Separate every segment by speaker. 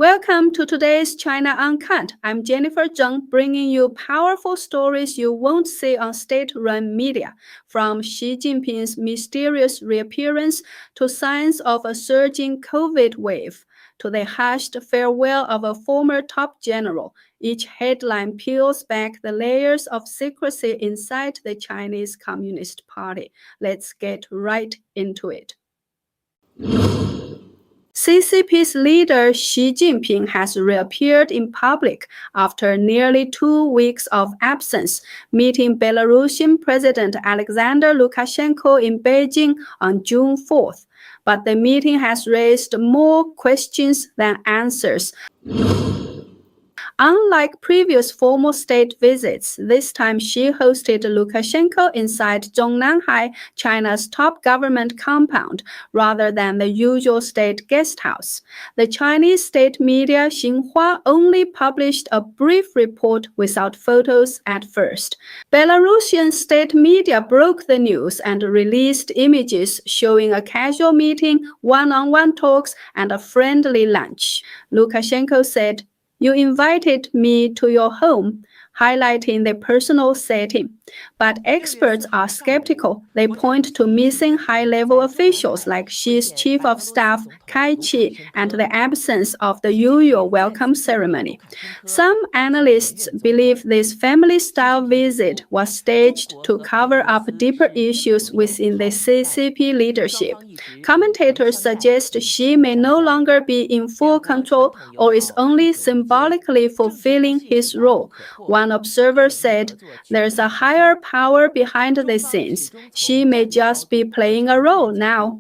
Speaker 1: Welcome to today's China Uncut. I'm Jennifer Zeng, bringing you powerful stories you won't see on state-run media, from Xi Jinping's mysterious reappearance to signs of a surging COVID wave, to the hushed farewell of a former top general. Each headline peels back the layers of secrecy inside the Chinese Communist Party. Let's get right into it. CCP's leader Xi Jinping has reappeared in public after nearly 2 weeks of absence, meeting Belarusian President Alexander Lukashenko in Beijing on June 4th. But the meeting has raised more questions than answers. Unlike previous formal state visits, this time Xi hosted Lukashenko inside Zhongnanhai, China's top government compound, rather than the usual state guest house. The Chinese state media Xinhua only published a brief report without photos at first. Belarusian state media broke the news and released images showing a casual meeting, one-on-one talks, and a friendly lunch. Lukashenko said, "You invited me to your home," highlighting the personal setting. But experts are skeptical. They point to missing high-level officials like Xi's chief of staff, Kai Qi, and the absence of the usual welcome ceremony. Some analysts believe this family-style visit was staged to cover up deeper issues within the CCP leadership. Commentators suggest Xi may no longer be in full control or is only symbolically fulfilling his role. One observer said, "There's a higher power behind the scenes. Xi may just be playing a role now."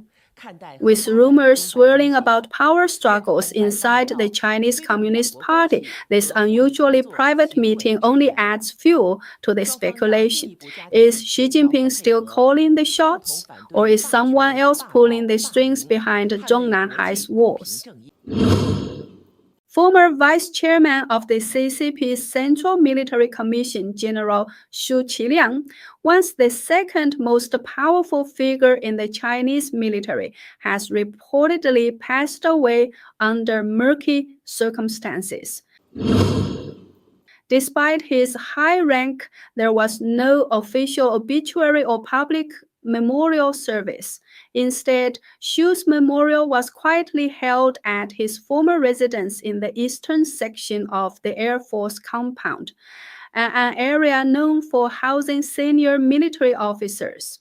Speaker 1: With rumors swirling about power struggles inside the Chinese Communist Party, this unusually private meeting only adds fuel to the speculation. Is Xi Jinping still calling the shots, or is someone else pulling the strings behind Zhongnanhai's walls? Former vice chairman of the CCP's Central Military Commission, General Xu Qiliang, once the second most powerful figure in the Chinese military, has reportedly passed away under murky circumstances. Despite his high rank, there was no official obituary or public memorial service. Instead, Xu's memorial was quietly held at his former residence in the eastern section of the Air Force compound, an area known for housing senior military officers.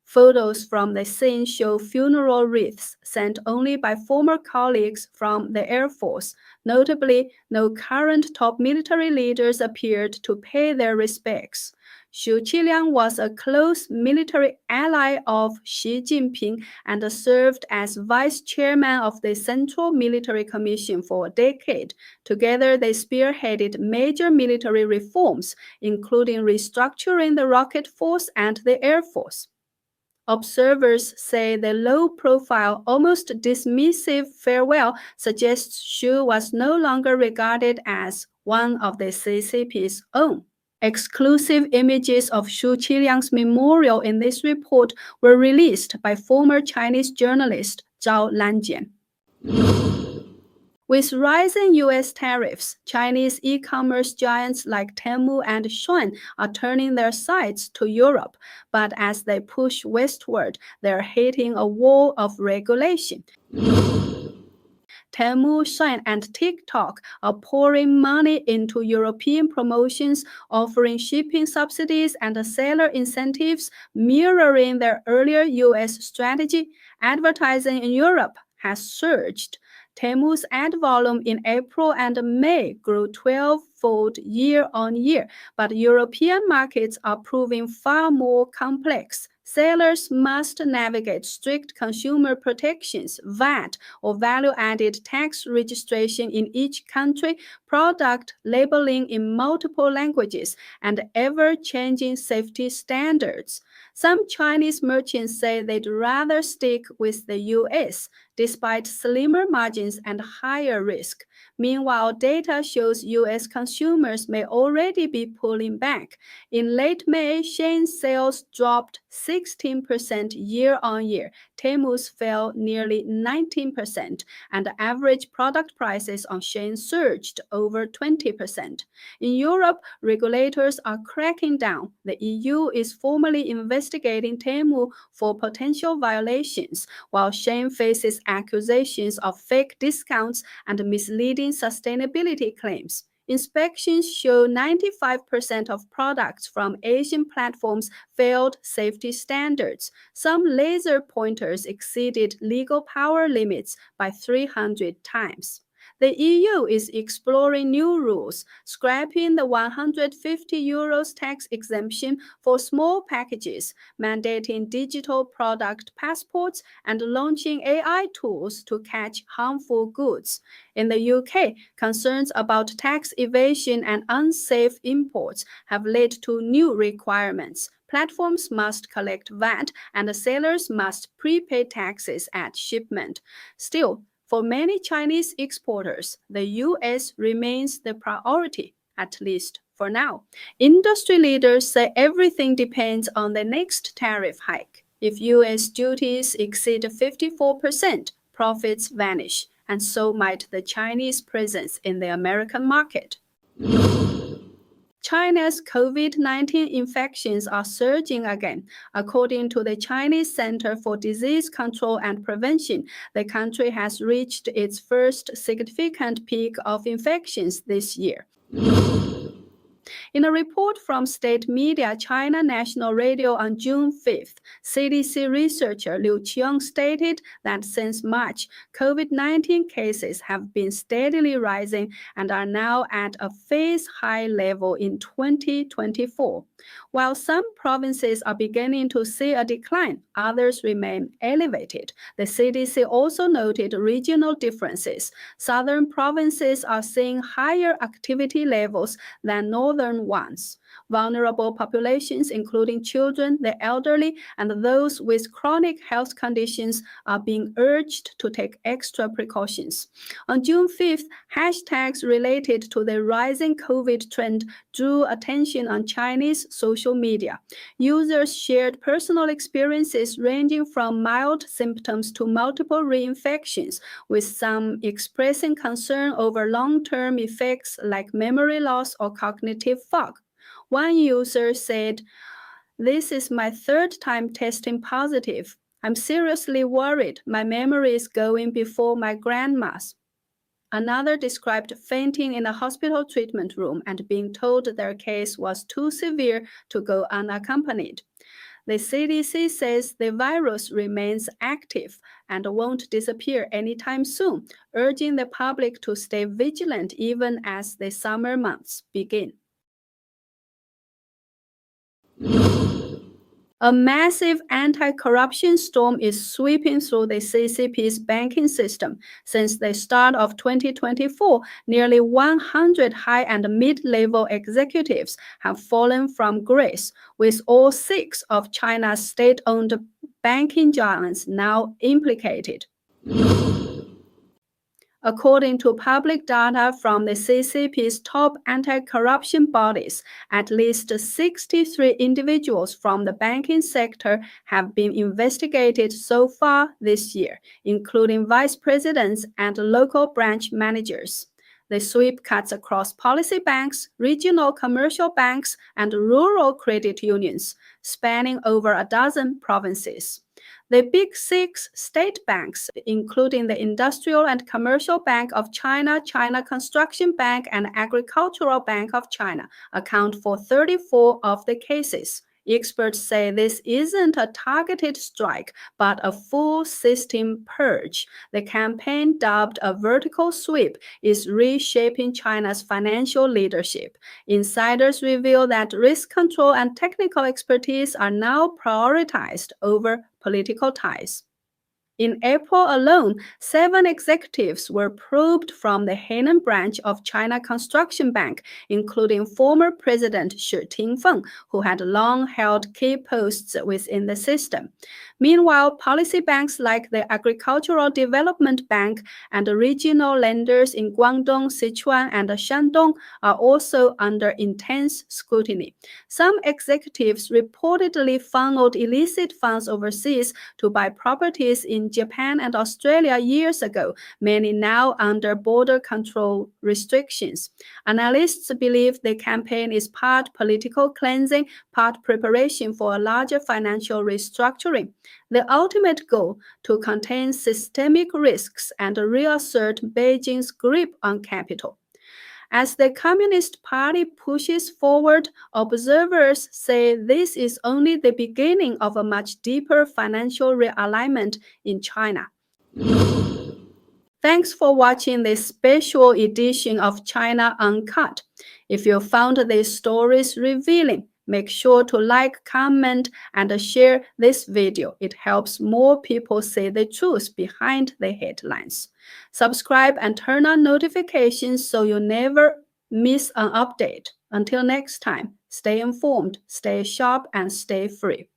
Speaker 1: Photos from the scene show funeral wreaths sent only by former colleagues from the Air Force. Notably, no current top military leaders appeared to pay their respects. Xu Qiliang was a close military ally of Xi Jinping and served as vice chairman of the Central Military Commission for a decade. Together, they spearheaded major military reforms, including restructuring the rocket force and the Air Force. Observers say the low-profile, almost dismissive farewell suggests Xu was no longer regarded as one of the CCP's own. Exclusive images of Xu Qiliang's memorial in this report were released by former Chinese journalist Zhao Lanjian. With rising U.S. tariffs, Chinese e-commerce giants like Temu and Shein are turning their sights to Europe, but as they push westward, they're hitting a wall of regulation. Temu, Shein, and TikTok are pouring money into European promotions, offering shipping subsidies and seller incentives, mirroring their earlier U.S. strategy. Advertising in Europe has surged. Temu's ad volume in April and May grew 12-fold year-on-year, but European markets are proving far more complex. Sellers must navigate strict consumer protections, VAT, or value-added tax registration in each country, product labeling in multiple languages, and ever-changing safety standards. Some Chinese merchants say they'd rather stick with the US, despite slimmer margins and higher risk. Meanwhile, data shows US consumers may already be pulling back. In late May, Shein's sales dropped 16% year on year. Temu's fell nearly 19%, and average product prices on Shein surged over 20%. In Europe, regulators are cracking down. The EU is formally investigating Temu for potential violations, while Shein faces accusations of fake discounts and misleading sustainability claims. Inspections show 95% of products from Asian platforms failed safety standards. Some laser pointers exceeded legal power limits by 300 times. The EU is exploring new rules, scrapping the €150 tax exemption for small packages, mandating digital product passports, and launching AI tools to catch harmful goods. In the UK, concerns about tax evasion and unsafe imports have led to new requirements. Platforms must collect VAT and sellers must prepay taxes at shipment. Still, for many Chinese exporters, the US remains the priority, at least for now. Industry leaders say everything depends on the next tariff hike. If US duties exceed 54%, profits vanish, and so might the Chinese presence in the American market. China's COVID-19 infections are surging again. According to the Chinese Center for Disease Control and Prevention, the country has reached its first significant peak of infections this year. In a report from state media China National Radio on June 5th, CDC researcher Xu Qiliang stated that since March, COVID-19 cases have been steadily rising and are now at a phase high level in 2024. While some provinces are beginning to see a decline, others remain elevated. The CDC also noted regional differences. Southern provinces are seeing higher activity levels than northern ones. Vulnerable populations, including children, the elderly, and those with chronic health conditions, are being urged to take extra precautions. On June 5th, hashtags related to the rising COVID trend drew attention on Chinese social media. Users shared personal experiences ranging from mild symptoms to multiple reinfections, with some expressing concern over long-term effects like memory loss or cognitive fog. One user said, "This is my third time testing positive. I'm seriously worried my memory is going before my grandma's." Another described fainting in a hospital treatment room and being told their case was too severe to go unaccompanied. The CDC says the virus remains active and won't disappear anytime soon, urging the public to stay vigilant even as the summer months begin. A massive anti-corruption storm is sweeping through the CCP's banking system. Since the start of 2024, nearly 100 high and mid-level executives have fallen from grace, with all 6 of China's state-owned banking giants now implicated. According to public data from the CCP's top anti-corruption bodies, at least 63 individuals from the banking sector have been investigated so far this year, including vice presidents and local branch managers. The sweep cuts across policy banks, regional commercial banks, and rural credit unions, spanning over a dozen provinces. The Big 6 state banks, including the Industrial and Commercial Bank of China, China Construction Bank, and Agricultural Bank of China, account for 34 of the cases. Experts say this isn't a targeted strike, but a full system purge. The campaign, dubbed a vertical sweep, is reshaping China's financial leadership. Insiders reveal that risk control and technical expertise are now prioritized over political ties. In April alone, 7 executives were probed from the Henan branch of China Construction Bank, including former President Xu Qiliang, who had long held key posts within the system. Meanwhile, policy banks like the Agricultural Development Bank and regional lenders in Guangdong, Sichuan, and Shandong are also under intense scrutiny. Some executives reportedly funneled illicit funds overseas to buy properties in Japan and Australia years ago, many now under border control restrictions. Analysts believe the campaign is part political cleansing, part preparation for a larger financial restructuring. The ultimate goal to contain systemic risks and reassert Beijing's grip on capital. As the Communist Party pushes forward, observers say this is only the beginning of a much deeper financial realignment in China. Thanks for watching this special edition of China Uncut. If you found these stories revealing, make sure to like, comment, and share this video. It helps more people see the truth behind the headlines. Subscribe and turn on notifications so you never miss an update. Until next time, stay informed, stay sharp, and stay free.